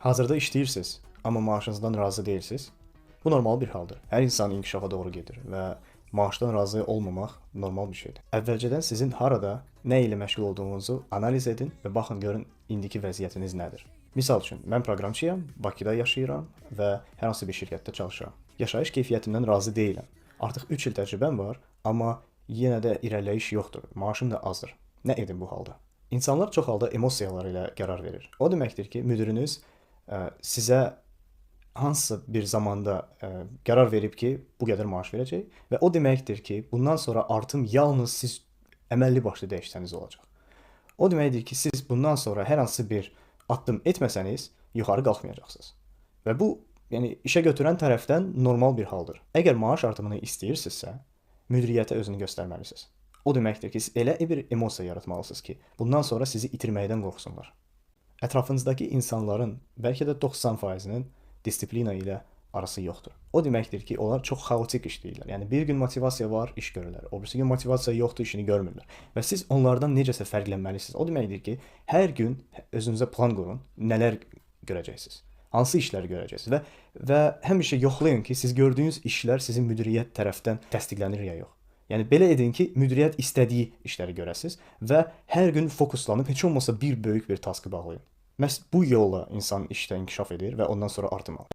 Hazırda işləyirsiniz, amma maaşınızdan razı deyilsiniz. Bu normal bir haldır. Hər insan inkişafa doğru gedir və maaşdan razı olmamaq normal bir şeydir. Əvvəlcədən sizin harada, nə ilə məşğul olduğunuzu analiz edin və baxın görün indiki vəziyyətiniz nədir. Misal üçün, mən proqramçıyam, Bakıda yaşayıram və hər hansı bir şirkətdə çalışıram. Yaşayış keyfiyyətimdən razı deyiləm. Artıq 3 il təcrübəm var, amma yenə də irəliləyiş yoxdur. Maaşım da azdır. Nə edim bu halda? İnsanlar çox halda emosiyalar ilə qərar verir. O deməkdir ki, müdiriniz sizə hansısa bir zamanda qərar verib ki, bu qədər maaş verəcək və o deməkdir ki, bundan sonra artım yalnız siz əməlli başlı dəyişsəniz olacaq. O deməkdir ki, siz bundan sonra hər hansı bir addım etməsəniz, yuxarı qalxmayacaqsınız. Və bu, yəni işə götürən tərəfdən normal bir haldır. Əgər maaş artımını istəyirsinizsə, müdiriyyətə özünü göstərməlisiniz. O deməkdir ki, siz elə bir emosiya yaratmalısınız ki, bundan sonra sizi itirməkdən qorxsunlar. Ətrafınızdakı insanların bəlkə də 90%-nin disiplina ilə arası yoxdur. O deməkdir ki, onlar çox xaotik işləyirlər. Yəni bir gün motivasiya var, iş görürlər. O birisi gün motivasiya yoxdur, işini görmürlər. Və siz onlardan necəsə fərqlənməlisiniz. O deməkdir ki, hər gün özünüzə plan qurun, nələr görəcəksiniz. Hansı işləri görəcəksiniz və həmişə yoxlayın ki, siz gördüyünüz işlər sizin müdiriyyət tərəfdən təsdiqlənir ya yox. Yəni belə edin ki, müdiriyyət istədiyi işləri görəsiniz və hər gün fokuslanıb heç olmasa bir böyük bir taskı bağlayın. Məhz bu yolla insan işdə inkişaf edir və ondan sonra artım alır.